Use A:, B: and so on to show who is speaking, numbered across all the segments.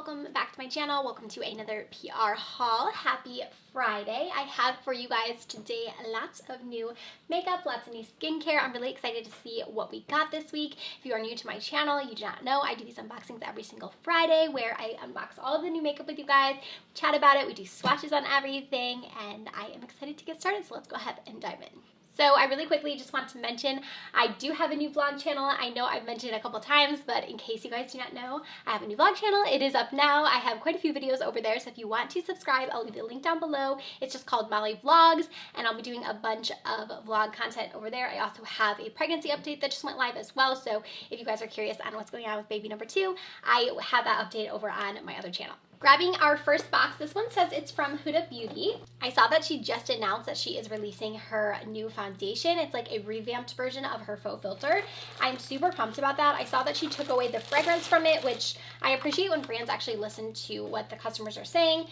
A: welcome back to my channel. Welcome to another PR haul. Happy Friday. I have for you guys today lots of new makeup, lots of new skincare. I'm really excited to see what we got this week. If you are new to my channel, you do not know, I do these unboxings every single Friday where I unbox all of the new makeup with you guys, chat about it, we do swatches on everything, and I am excited to get started, so let's go ahead and dive in. So I really quickly just want to mention I do have a new vlog channel. I know I've mentioned it a couple times, but in case you guys do not know, I have a new vlog channel. It is up now. I have quite a few videos over there, so if you want to subscribe, I'll leave the link down below. It's just called Molly Vlogs, and I'll be doing a bunch of vlog content over there. I also have a pregnancy update that just went live as well, so if you guys are curious on what's going on with baby number 2, I have that update over on my other channel. Grabbing our first box, this one says it's from Huda Beauty. I saw that she just announced that she is releasing her new foundation. It's like a revamped version of her Faux filter. I'm super pumped about that. I saw that she took away the fragrance from it, which I appreciate when brands actually listen to what the customers are saying.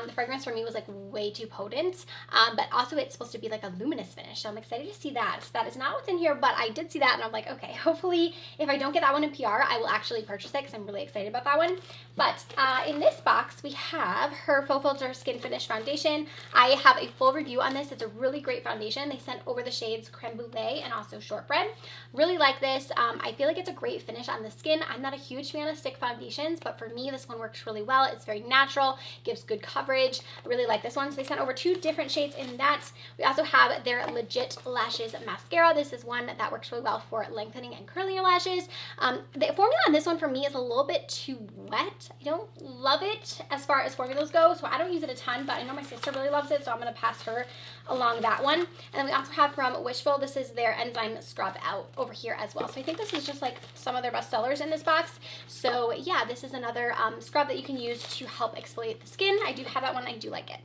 A: The fragrance for me was like way too potent, but also it's supposed to be like a luminous finish, so I'm excited to see that. So that is not what's in here, but I did see that and I'm like, okay, hopefully if I don't get that one in PR, I will actually purchase it because I'm really excited about that one. But in this box, we have her Faux Filter Skin Finish Foundation. I have a full review on this. It's a really great foundation. They sent over the shades Creme Brulee and also Shortbread. Really like this. I feel like it's a great finish on the skin. I'm not a huge fan of stick foundations, but for me, this one works really well. It's very natural, gives good coverage. I really like this one. So they sent over 2 different shades in that. We also have their Legit Lashes Mascara. This is one that works really well for lengthening and curling your lashes. The formula on this one for me is a little bit too wet. I don't love it as far as formulas go, so I don't use it a ton, but I know my sister really loves it, so I'm going to pass her along that one. And then we also have from Wishful, this is their Enzyme Scrub Out over here as well. So I think this is just like some of their best sellers in this box. So yeah, this is another scrub that you can use to help exfoliate the skin. I do have that one. I do like it.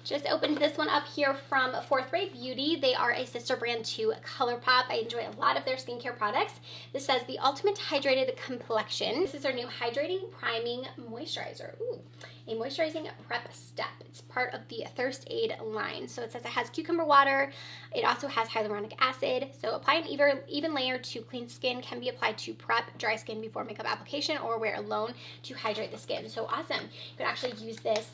A: Just opened this one up here from Fourth Rate Beauty. They are a sister brand to Colourpop. I enjoy a lot of their skincare products. This says the Ultimate Hydrated Complexion. This is their new Hydrating Priming Moisturizer. Ooh, a moisturizing prep step. It's part of the Thirst Aid line. So it says it has cucumber water. It also has hyaluronic acid. So apply an even layer to clean skin. Can be applied to prep dry skin before makeup application or wear alone to hydrate the skin. So awesome. You can actually use this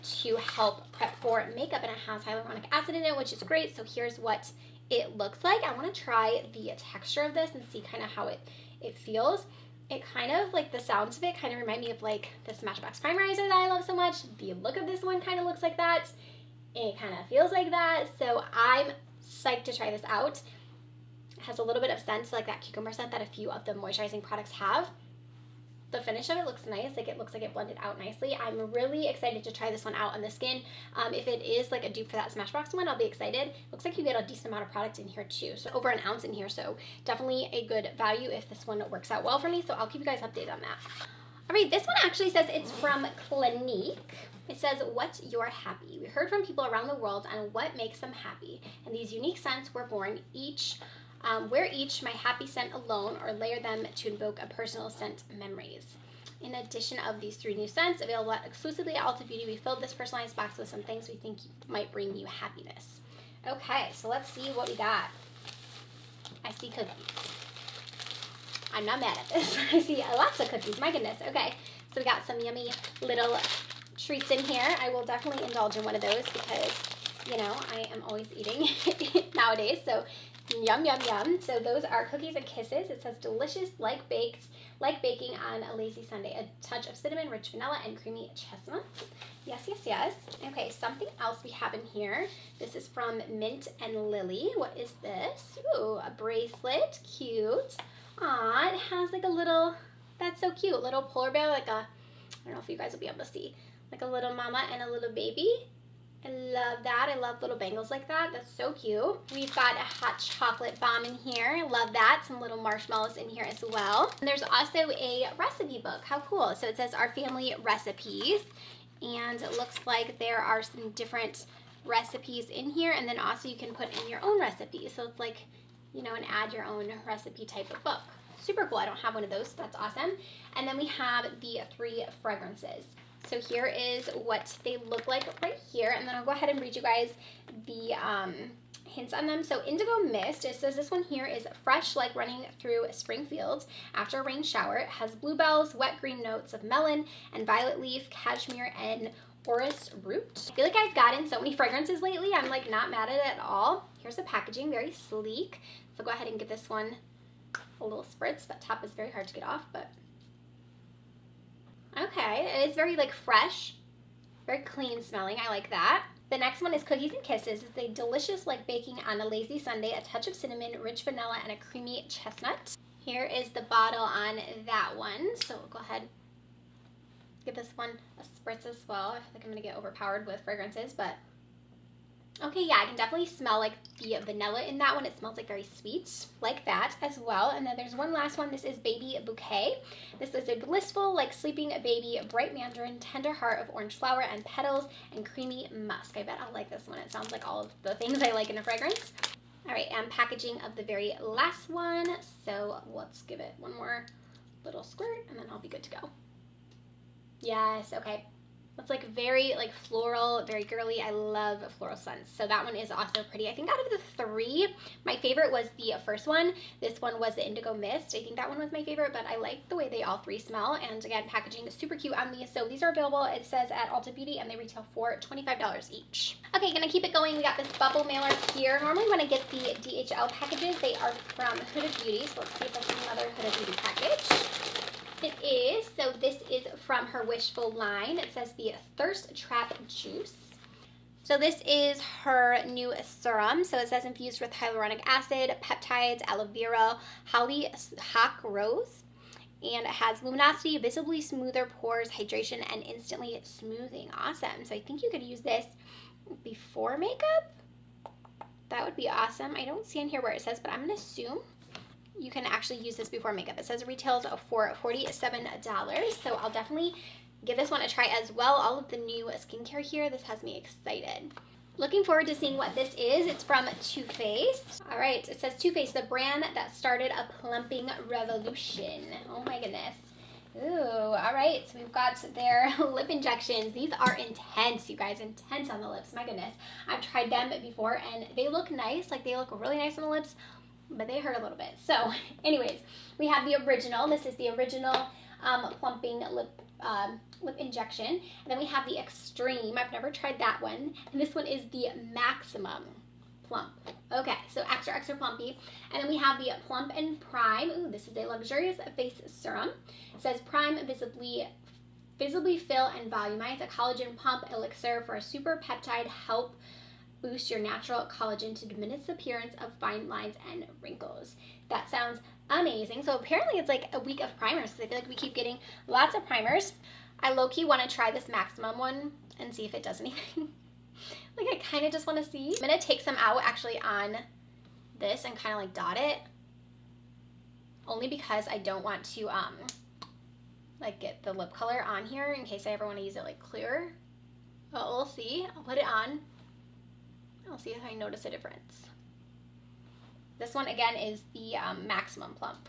A: to help prep for makeup, and it has hyaluronic acid in it, which is great. So here's what it looks like. I want to try the texture of this and see kind of how it feels. It kind of, like, the sounds of it kind of remind me of like the Smashbox primerizer that I love so much. The look of this one kind of looks like that. It kind of feels like that. So I'm psyched to try this out. It has a little bit of scent, like that cucumber scent that a few of the moisturizing products have. The finish of it looks nice, like it looks like it blended out nicely. I'm really excited to try this one out on the skin. If it is like a dupe for that Smashbox one, I'll be excited. Looks like you get a decent amount of product in here too, so over an ounce in here, so definitely a good value if this one works out well for me, so I'll keep you guys updated on that. All right, this one actually says it's from Clinique. It says, what's your happy? We heard from people around the world on what makes them happy, and these unique scents were born wear each my happy scent alone or layer them to invoke a personal scent memories. In addition of these 3 new scents available exclusively at Ulta Beauty, we filled this personalized box with some things we think might bring you happiness. Okay, so let's see what we got. I see cookies. I'm not mad at this. I see lots of cookies, my goodness. Okay, so we got some yummy little treats in here. I will definitely indulge in one of those because, you know, I am always eating nowadays, so yum, yum, yum. So those are Cookies and Kisses. It says delicious, like baking on a lazy Sunday. A touch of cinnamon, rich vanilla, and creamy chestnuts. Yes, yes, yes. Okay, something else we have in here. This is from Mint and Lily. What is this? Ooh, a bracelet. Cute. Aw, it has like a little, that's so cute. Little polar bear, like a, I don't know if you guys will be able to see, like a little mama and a little baby. I love that. I love little bangles like that. That's so cute. We've got a hot chocolate bomb in here. Love that. Some little marshmallows in here as well. And there's also a recipe book. How cool. So it says our family recipes. And it looks like there are some different recipes in here. And then also you can put in your own recipes. So it's like, you know, an add your own recipe type of book. Super cool. I don't have one of those, so that's awesome. And then we have the 3 fragrances. So here is what they look like right here, and then I'll go ahead and read you guys the hints on them. So Indigo Mist, it says this one here is fresh like running through spring fields after a rain shower. It has bluebells, wet green notes of melon and violet leaf, cashmere, and orris root. I feel like I've gotten so many fragrances lately. I'm like not mad at it at all. Here's the packaging, very sleek. So go ahead and give this one a little spritz. That top is very hard to get off, but okay. It is very like fresh, very clean smelling. I like that. The next one is Cookies and Kisses. It's a delicious like baking on a lazy Sunday, a touch of cinnamon, rich vanilla, and a creamy chestnut. Here is the bottle on that one. So we'll go ahead, give this one a spritz as well. I feel like I'm gonna get overpowered with fragrances, but okay, yeah, I can definitely smell like the vanilla in that one. It smells like very sweet, like that as well. And then there's one last one. This is Baby Bouquet. This is a blissful, like sleeping baby, bright mandarin, tender heart of orange flower and petals, and creamy musk. I bet I'll like this one. It sounds like all of the things I like in a fragrance. All right, and packaging of the very last one. So let's give it one more little squirt and then I'll be good to go. Yes, okay. It's like very like floral, very girly. I love floral scents. So that one is also pretty. I think out of the three, my favorite was the first one. This one was the Indigo Mist. I think that one was my favorite, but I like the way they all three smell. And again, packaging is super cute on these. So these are available, it says, at Ulta Beauty, and they retail for $25 each. Okay, gonna keep it going. We got this bubble mailer here. Normally when I get the DHL packages, they are from HUDA Beauty. So let's see if there's another HUDA Beauty package. It is. So this is from her Wishful Line. It says the Thirst Trap Juice. So this is her new serum. So it says infused with hyaluronic acid, peptides, aloe vera, hollyhock rose, and it has luminosity, visibly smoother pores, hydration, and instantly smoothing. Awesome. So I think you could use this before makeup. That would be awesome. I don't see in here where it says, but I'm gonna assume you can actually use this before makeup. It says it retails for $47, so I'll definitely give this one a try as well. All of the new skincare here, this has me excited. Looking forward to seeing what this is. It's from Too Faced. All right, it says Too Faced, the brand that started a plumping revolution. Oh my goodness. Ooh, all right, so we've got their lip injections. These are intense, you guys, intense on the lips. My goodness. I've tried them before and they look nice, like they look really nice on the lips, but they hurt a little bit. So anyways, we have the original. This is the original plumping lip injection. And then we have the extreme. I've never tried that one. And this one is the maximum plump. Okay, so extra, extra plumpy. And then we have the plump and prime. Ooh, this is a luxurious face serum. It says prime, visibly fill and volumize, a collagen pump elixir for a super peptide help boost your natural collagen to diminish the appearance of fine lines and wrinkles. That sounds amazing. So apparently it's like a week of primers, because I feel like we keep getting lots of primers. I low-key want to try this maximum one and see if it does anything. Like I kind of just want to see. I'm going to take some out actually on this and kind of like dot it. Only because I don't want to like get the lip color on here in case I ever want to use it like clearer. But we'll see. I'll put it on. I'll see if I notice a difference. This one again is the maximum plump.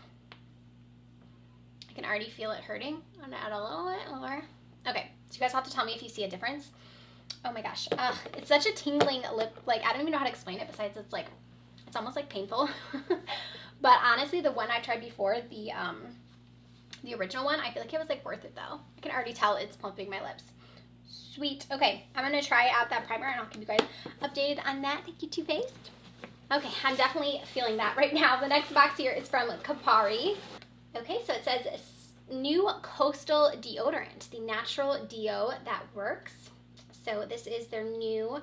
A: I can already feel it hurting. I'm gonna add a little bit more. Okay, so you guys have to tell me if you see a difference. Oh my gosh, it's such a tingling lip. Like I don't even know how to explain it. Besides, it's like it's almost like painful. But honestly, the one I tried before, the original one, I feel like it was like worth it though. I can already tell it's plumping my lips. Sweet. Okay, I'm going to try out that primer and I'll keep you guys updated on that. Thank you, Too Faced. Okay, I'm definitely feeling that right now. The next box here is from Kapari. Okay, so it says new coastal deodorant, the natural deo that works. So this is their new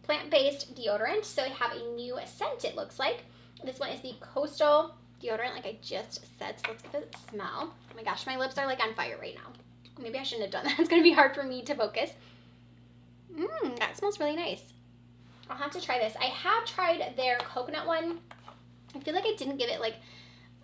A: plant-based deodorant. So they have a new scent, it looks like. This one is the coastal deodorant, like I just said. So let's give it a smell. Oh my gosh, my lips are like on fire right now. Maybe I shouldn't have done that. It's going to be hard for me to focus. That smells really nice. I'll have to try this. I have tried their coconut one. I feel like I didn't give it like,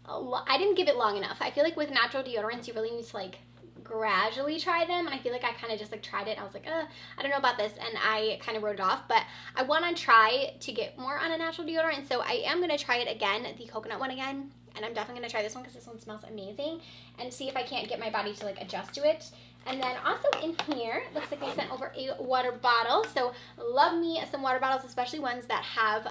A: I didn't give it long enough. I feel like with natural deodorants, you really need to like gradually try them. And I feel like I kind of just like tried it. I was like, I don't know about this. And I kind of wrote it off. But I want to try to get more on a natural deodorant. So I am going to try it again, the coconut one again. And I'm definitely going to try this one because this one smells amazing. And see if I can't get my body to like adjust to it. And then also in here, it looks like they sent over a water bottle. So love me some water bottles, especially ones that have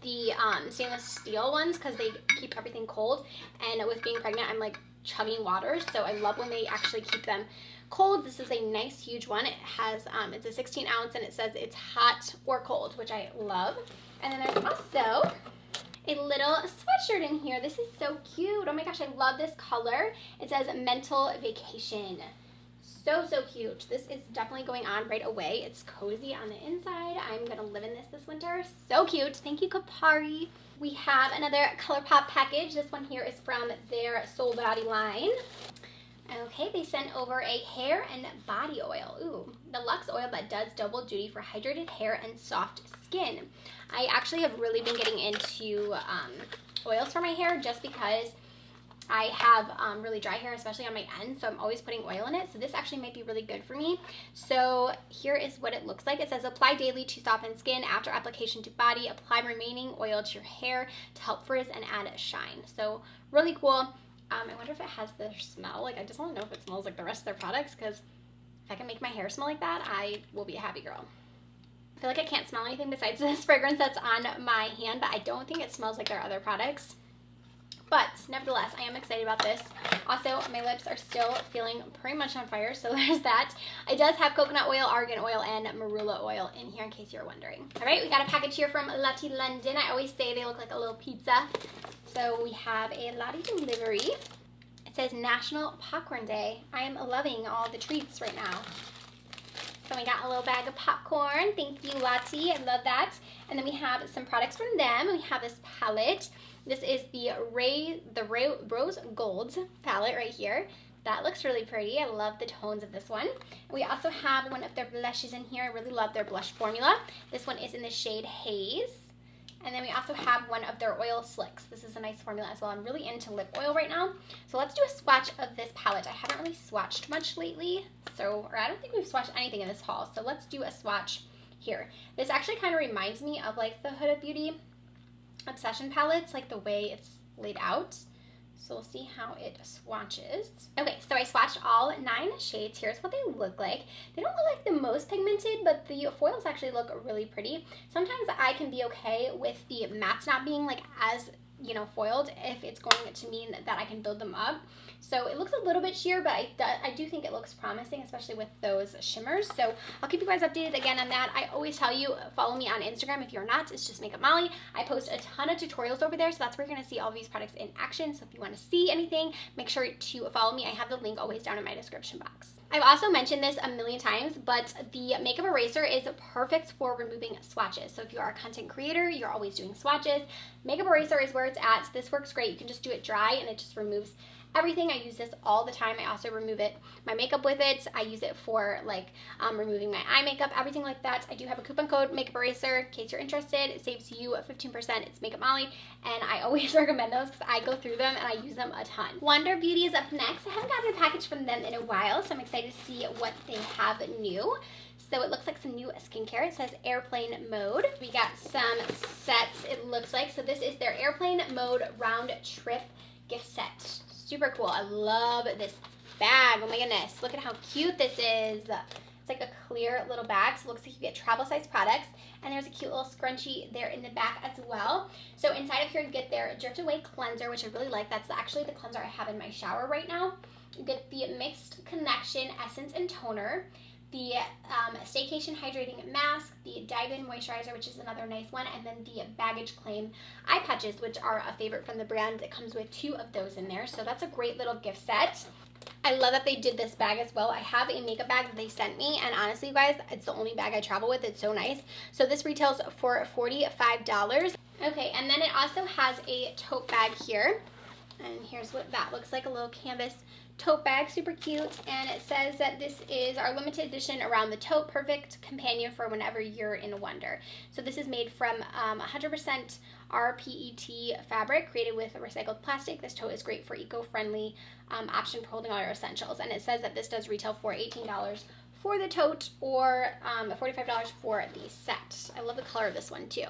A: the stainless steel ones because they keep everything cold, and with being pregnant I'm like chugging water, so I love when they actually keep them cold. This is a nice huge one. It has it's a 16 ounce and it says it's hot or cold, which I love. And then there's also a little sweatshirt in here. This is so cute. Oh my gosh, I love this color. It says mental vacation. So cute. This is definitely going on right away. It's cozy on the inside. I'm gonna live in this winter. So cute. Thank you, Kapari. We have another Colourpop package. This one here is from their Soul Body line. Okay, they sent over a hair and body oil. Ooh, the Luxe oil that does double duty for hydrated hair and soft skin. I actually have really been getting into oils for my hair just because I have really dry hair, especially on my ends, so I'm always putting oil in it. So this actually might be really good for me. So here is what it looks like. It says apply daily to soften skin. After application to body, apply remaining oil to your hair to help frizz and add a shine. So really cool. I wonder if it has their smell. Like, I just want to know if it smells like the rest of their products, because if I can make my hair smell like that, I will be a happy girl. I feel like I can't smell anything besides this fragrance that's on my hand, but I don't think it smells like their other products. But nevertheless, I am excited about this. Also, my lips are still feeling pretty much on fire, so there's that. It does have coconut oil, argan oil, and marula oil in here in case you're wondering. All right, we got a package here from Lati London. I always say they look like a little pizza. So we have a Lottie delivery. It says National Popcorn Day. I am loving all the treats right now. So we got a little bag of popcorn. Thank you, Lati. I love that. And then we have some products from them. We have this palette. This is the Rose Gold palette right here. That looks really pretty. I love the tones of this one. We also have one of their blushes in here. I really love their blush formula. This one is in the shade Haze. And then we also have one of their oil slicks. This is a nice formula as well. I'm really into lip oil right now. So let's do a swatch of this palette. I haven't really swatched much lately. Or I don't think we've swatched anything in this haul. So let's do a swatch here. This actually kind of reminds me of like the Huda Beauty Obsession palettes, like the way it's laid out. So we'll see how it swatches. Okay, so I swatched all 9 shades. Here's what they look like. They don't look like the most pigmented, but the foils actually look really pretty. Sometimes I can be okay with the mattes not being like as, you know, foiled if it's going to mean that I can build them up. So it looks a little bit sheer, but I do think it looks promising, especially with those shimmers. So I'll keep you guys updated again on that. I always tell you, follow me on Instagram if you're not. It's just Makeup Molly. I post a ton of tutorials over there, so that's where you're going to see all these products in action. So if you want to see anything, make sure to follow me. I have the link always down in my description box. I've also mentioned this a million times, but the makeup eraser is perfect for removing swatches. So if you are a content creator, you're always doing swatches, makeup eraser is where it's at. This works great. You can just do it dry and it just removes everything. I use this all the time. I also remove my makeup with it. I use it for like removing my eye makeup, everything like that. I do have a coupon code, makeup eraser, in case you're interested. It saves you 15%. It's Makeup Molly, and I always recommend those because I go through them and I use them a ton. Wonder Beauty is up next. I haven't gotten a package from them in a while, so I'm excited to see what they have new. So it looks like some new skincare. It says Airplane Mode. We got some sets, it looks like. So this is their Airplane Mode Round Trip gift set. Super cool. I love this bag. Oh my goodness. Look at how cute this is. It's like a clear little bag, so it looks like you get travel size products. And there's a cute little scrunchie there in the back as well. So inside of here you get their Drift Away cleanser, which I really like. That's actually the cleanser I have in my shower right now. You get the Mixed Connection Essence and Toner, the Staycation Hydrating Mask, the Dive In Moisturizer, which is another nice one, and then the Baggage Claim eye patches, which are a favorite from the brand. It comes with 2 of those in there, so that's a great little gift set. I love that they did this bag as well. I have a makeup bag that they sent me, and honestly, you guys, it's the only bag I travel with. It's so nice. So this retails for $45. Okay, and then it also has a tote bag here, and here's what that looks like, a little canvas tote bag, super cute. And it says that this is our limited edition around the tote, perfect companion for whenever you're in a wonder. So this is made from 100% rPET fabric created with recycled plastic. This tote is great for eco-friendly option for holding all your essentials, and it says that this does retail for $18 for the tote or $45 for the set. I love the color of this one too.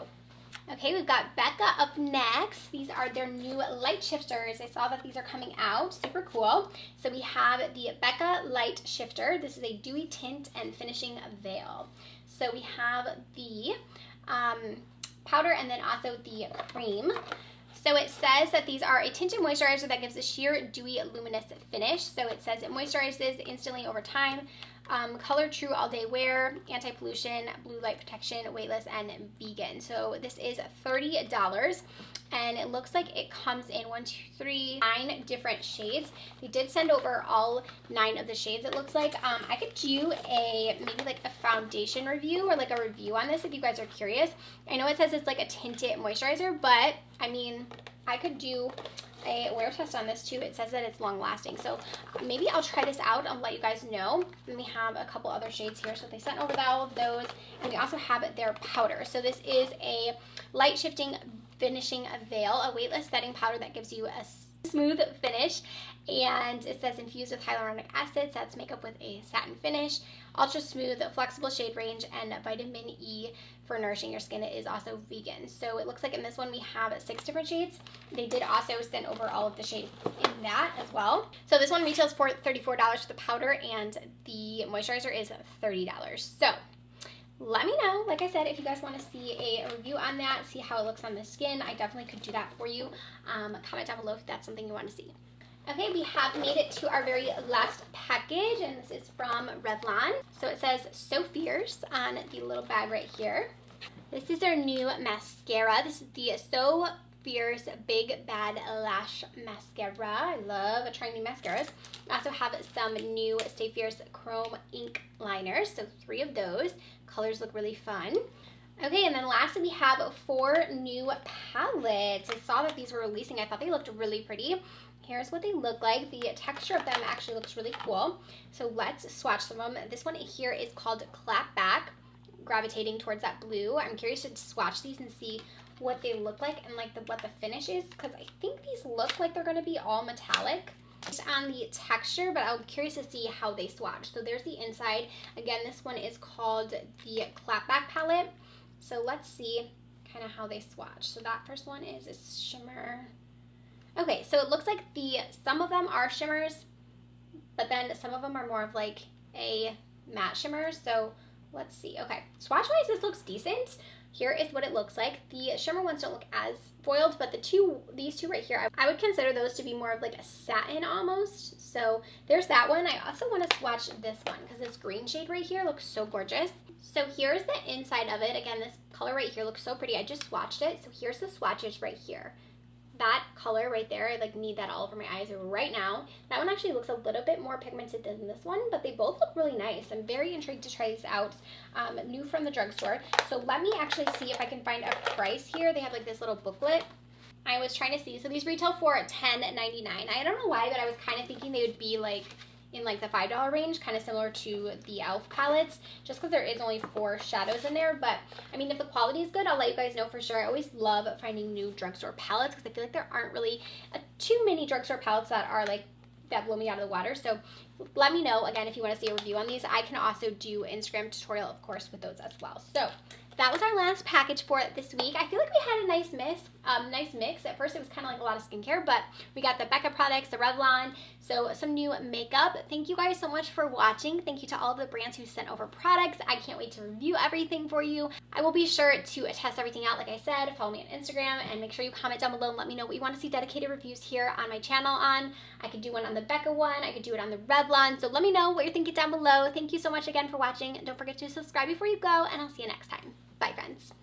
A: Okay, we've got Becca up next. These are their new light shifters. I saw that these are coming out. Super cool. So we have the Becca Light Shifter. This is a dewy tint and finishing veil. So we have the powder and then also the cream. So it says that these are a tinted moisturizer that gives a sheer, dewy, luminous finish. So it says it moisturizes instantly over time. Color true all day wear, anti-pollution, blue light protection, weightless, and vegan. So this is $30 and it looks like it comes in 9 different shades. They did send over all 9 of the shades, it looks like. I could do maybe like a foundation review or like a review on this if you guys are curious. I know it says it's like a tinted moisturizer, but I mean, I could do a wear test on this too. It says that it's long lasting, so maybe I'll try this out. I'll let you guys know. Then we have a couple other shades here, so they sent over all of those, and we also have their powder. So this is a light shifting finishing veil, a weightless setting powder that gives you a smooth finish, and it says infused with hyaluronic acid, sets makeup with a satin finish, ultra smooth, flexible shade range, and vitamin E for nourishing your skin. It is also vegan. So it looks like in this one we have 6 different shades. They did also send over all of the shades in that as well. So this one retails for $34 for the powder, and the moisturizer is $30. So let me know, like I said, if you guys want to see a review on that, see how it looks on the skin. I definitely could do that for you. Comment down below if that's something you want to see. Okay, we have made it to our very last package, and this is from Revlon. So it says So Fierce on the little bag right here. This is their new mascara. This is the So Fierce Big Bad Lash Mascara. I love trying new mascaras. I also have some new Stay Fierce Chrome Ink Liners, so 3 of those. Colors look really fun. Okay, and then lastly we have 4 new palettes. I saw that these were releasing. I thought they looked really pretty. Here's what they look like. The texture of them actually looks really cool. So let's swatch some of them. This one here is called Clap Back, gravitating towards that blue. I'm curious to swatch these and see what they look like and like what the finish is, because I think these look like they're going to be all metallic just on the texture, but I'm curious to see how they swatch. So there's the inside. Again, this one is called the Clap Back palette. So let's see kind of how they swatch. So that first one is a shimmer. Okay, so it looks like some of them are shimmers, but then some of them are more of like a matte shimmer. So let's see. Okay, swatch-wise, this looks decent. Here is what it looks like. The shimmer ones don't look as foiled, but these two right here, I would consider those to be more of like a satin almost. So there's that one. I also want to swatch this one because this green shade right here looks so gorgeous. So here's the inside of it. Again, this color right here looks so pretty. I just swatched it. So here's the swatches right here. That color right there, I like need that all over my eyes right now. That one actually looks a little bit more pigmented than this one, but they both look really nice. I'm very intrigued to try these out. New from the drugstore. So let me actually see if I can find a price here. They have like this little booklet. I was trying to see. So these retail for $10.99. I don't know why, but I was kind of thinking they would be like in like the $5 range, kind of similar to the e.l.f. palettes, just because there is only 4 shadows in there. But I mean, if the quality is good, I'll let you guys know for sure. I always love finding new drugstore palettes because I feel like there aren't really too many drugstore palettes that are like that blow me out of the water. So let me know again if you want to see a review on these. I can also do Instagram tutorial, of course, with those as well. So that was our last package for this week. I feel like we had a nice mix. At first it was kind of like a lot of skincare, but we got the Becca products, the Revlon, so some new makeup. Thank you guys so much for watching. Thank you to all of the brands who sent over products. I can't wait to review everything for you. I will be sure to test everything out, like I said. Follow me on Instagram and make sure you comment down below and let me know what you want to see dedicated reviews here on my channel on. I could do one on the Becca one. I could do it on the Revlon. So let me know what you're thinking down below. Thank you so much again for watching. Don't forget to subscribe before you go, and I'll see you next time. Bye, friends.